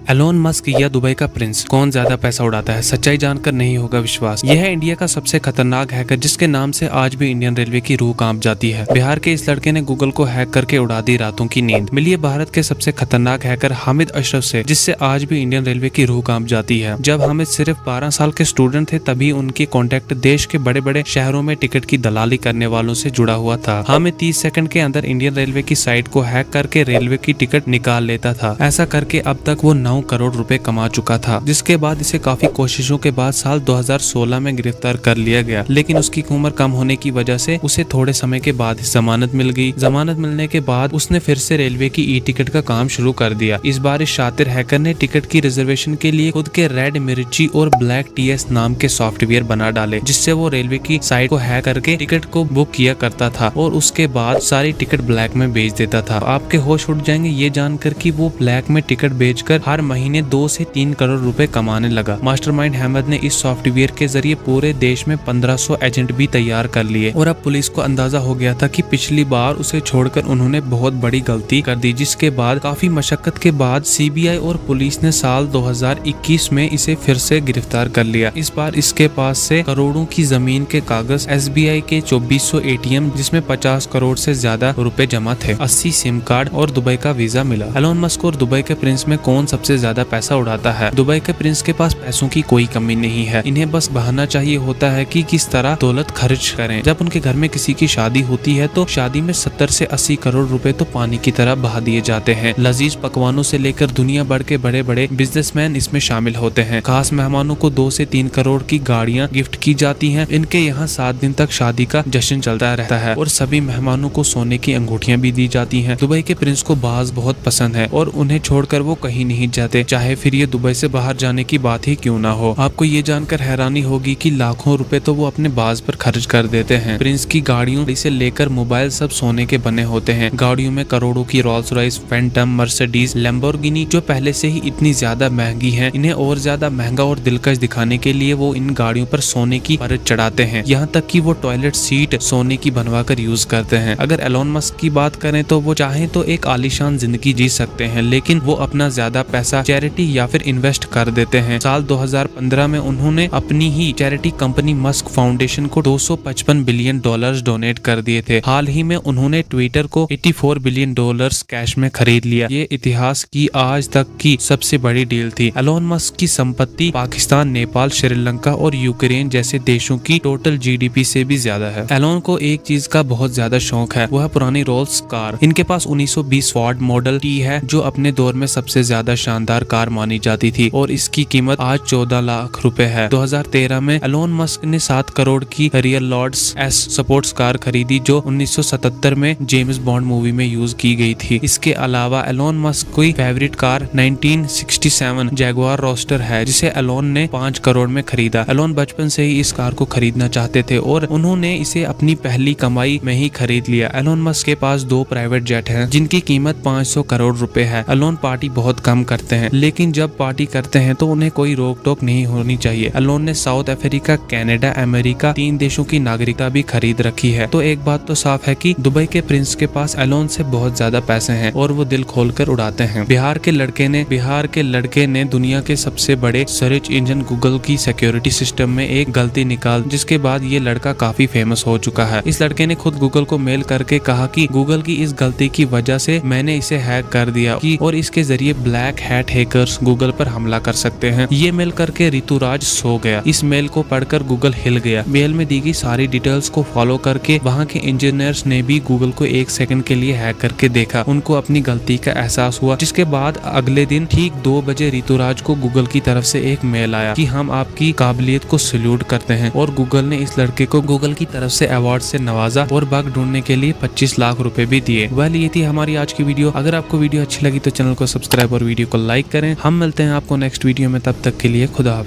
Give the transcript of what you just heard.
Elon Musk या Dubai का Prince, कौन ज्यादा पैसा उड़ाता है? सच्चाई जानकर नहीं होगा विश्वास। यह है इंडिया का सबसे खतरनाक हैकर जिसके नाम से आज भी इंडियन रेलवे की रूह कांप जाती है। बिहार के इस लड़के ने गूगल को हैक करके उड़ा दी रातों की नींद। मिलिए भारत के सबसे खतरनाक हैकर हामिद अशरफ से, जिससे आज भी इंडियन रेलवे की रूह कांप जाती है। जब हामिद सिर्फ 12 साल के स्टूडेंट थे तभी उनकी कॉन्टेक्ट देश के बड़े बड़े शहरों में टिकट की दलाली करने वालों से जुड़ा हुआ था। हामिद 30 सेकंड के अंदर इंडियन रेलवे की साइट को हैक करके रेलवे की टिकट निकाल लेता था। ऐसा करके अब तक वो 9 करोड़ रुपए कमा चुका था, जिसके बाद इसे काफी कोशिशों के बाद साल 2016 में गिरफ्तार कर लिया गया। लेकिन उसकी उम्र कम होने की वजह से उसे थोड़े समय के बाद ही जमानत मिल गई। जमानत मिलने के बाद उसने फिर से रेलवे की ई टिकट का काम शुरू कर दिया। इस बार इस शातिर हैकर ने टिकट की रिजर्वेशन के लिए खुद के रेड मिर्ची और ब्लैक टीएस नाम के सॉफ्टवेयर बना डाले, जिससे वो रेलवे की साइट को हैक करके टिकट को बुक किया करता था और उसके बाद सारी टिकट ब्लैक में बेच देता था। आपके होश उड़ जाएंगे ये जानकर कि वो ब्लैक में टिकट बेचकर हर महीने 2 से 3 करोड़ रुपए कमाने लगा। मास्टरमाइंड अहमद ने इस सॉफ्टवेयर के जरिए पूरे देश में 1500 एजेंट भी तैयार कर लिए और अब पुलिस को अंदाजा हो गया था कि पिछली बार उसे छोड़कर उन्होंने बहुत बड़ी गलती कर दी, जिसके बाद काफी मशक्कत के बाद सीबीआई और पुलिस ने साल 2021 में इसे फिर से गिरफ्तार कर लिया। इस बार इसके पास से करोड़ों की जमीन के कागज, एसबीआई के 2400 एटीएम जिसमें 50 करोड़ से ज्यादा रुपए जमा थे, 80 सिम कार्ड और दुबई का वीजा मिला। एलोन मस्क और दुबई के प्रिंस में कौन सबसे ज्यादा पैसा उड़ाता है? दुबई के प्रिंस के पास पैसों की कोई कमी नहीं है। इन्हें बस बहाना चाहिए होता है कि किस तरह दौलत खर्च करें। जब उनके घर में किसी की शादी होती है तो शादी में 70 से 80 करोड़ रुपए तो पानी की तरह बहा दिए जाते हैं। लजीज पकवानों से लेकर दुनिया भर के बड़े बड़े बिजनेसमैन इसमें शामिल होते हैं। खास मेहमानों को 2 से 3 करोड़ की गाड़ियां गिफ्ट की जाती हैं। इनके यहाँ 7 दिन तक शादी का जश्न चलता रहता है और सभी मेहमानों को सोने की अंगूठियां भी दी जाती हैं। दुबई के प्रिंस को बाज बहुत पसंद है और उन्हें छोड़कर वो कहीं नहीं जाते, चाहे फिर ये दुबई से बाहर जाने की बात ही क्यों ना हो। आपको ये जानकर हैरानी होगी कि लाखों रुपए तो वो अपने बाज पर खर्च कर देते हैं। प्रिंस की गाड़ियों से लेकर मोबाइल सब सोने के बने होते हैं। गाड़ियों में करोड़ों की Rolls Royce, Phantom, Mercedes, Lamborghini जो पहले से ही इतनी ज्यादा महंगी हैं, इन्हें और ज्यादा महंगा और दिलकश दिखाने के लिए वो इन गाड़ियों पर सोने की परत चढ़ाते हैं। यहाँ तक कि वो टॉयलेट सीट सोने की बनवाकर यूज करते हैं। अगर एलोन मस्क की बात करें तो वो चाहे तो एक आलीशान जिंदगी जी सकते हैं, लेकिन वो अपना ज्यादा पैसा चैरिटी या फिर इन्वेस्ट कर देते हैं। साल 2015 में उन्होंने अपनी ही चैरिटी कंपनी मस्क फाउंडेशन को $255 बिलियन डोनेट कर दिए थे। हाल ही में उन्होंने ट्विटर को $84 बिलियन कैश में खरीद लिया। ये इतिहास की आज तक की सबसे बड़ी डील थी। एलोन मस्क की संपत्ति पाकिस्तान, नेपाल, श्रीलंका और यूक्रेन जैसे देशों की टोटल जीडीपी से भी ज्यादा है। एलोन को एक चीज का बहुत ज्यादा शौक है, वह पुरानी रोल्स कार। इनके पास 1920 फोर्ड मॉडल टी है जो अपने दौर में सबसे ज्यादा शानदार कार मानी जाती थी और इसकी कीमत आज 14 लाख रुपए है। 2013 में एलोन मस्क ने 7 करोड़ की रियल लॉर्ड्स एस स्पोर्ट्स कार खरीदी जो 1977 में जेम्स बॉन्ड मूवी में यूज की गई थी। इसके अलावा एलोन मस्क की फेवरेट कार 1967 जैगुआर रोस्टर है, जिसे एलोन ने 5 करोड़ में खरीदा। एलोन बचपन से ही इस कार को खरीदना चाहते थे और उन्होंने इसे अपनी पहली कमाई में ही खरीद लिया। एलोन मस्क के पास 2 प्राइवेट जेट हैं जिनकी कीमत 500 करोड़ रुपए है। एलोन पार्टी बहुत कम करते हैं, लेकिन जब पार्टी करते हैं तो उन्हें कोई रोक टोक नहीं होनी चाहिए। एलोन ने साउथ अफ्रीका, कनाडा, अमेरिका 3 देशों की नागरिकता भी खरीद रखी है। तो एक बात तो साफ है कि दुबई के प्रिंस के पास एलोन से बहुत ज्यादा पैसे हैं और वो दिल खोलकर उड़ाते हैं। बिहार के लड़के ने दुनिया के सबसे बड़े सर्च इंजन गूगल की सिक्योरिटी सिस्टम में एक गलती निकाल, जिसके बाद ये लड़का काफी फेमस हो चुका है। इस लड़के ने खुद गूगल को मेल करके कहा कि गूगल की इस गलती की वजह से मैंने इसे हैक कर दिया और इसके जरिए ब्लैक हैट हैकर्स गूगल पर हमला कर सकते हैं। ये मेल करके ऋतुराज सो गया। इस मेल को पढ़कर गूगल हिल गया। मेल में दी गई सारी डिटेल्स को फॉलो करके वहाँ के इंजीनियर्स ने भी गूगल को 1 सेकंड के लिए हैक करके देखा। उनको अपनी गलती का एहसास हुआ, जिसके बाद अगले दिन ठीक 2 बजे ऋतुराज को गूगल की तरफ से एक मेल आया कि हम आपकी काबिलियत को सैल्यूट करते हैं और गूगल ने इस लड़के को गूगल की तरफ से अवार्ड से नवाजा और बग ढूंढने के लिए 25 लाख रुपए भी दिए। वेल, ये थी हमारी आज की वीडियो। अगर आपको वीडियो अच्छी लगी तो चैनल को सब्सक्राइब और वीडियो को लाइक करें। हम मिलते हैं आपको नेक्स्ट वीडियो में, तब तक के लिए खुदा हाफिज़।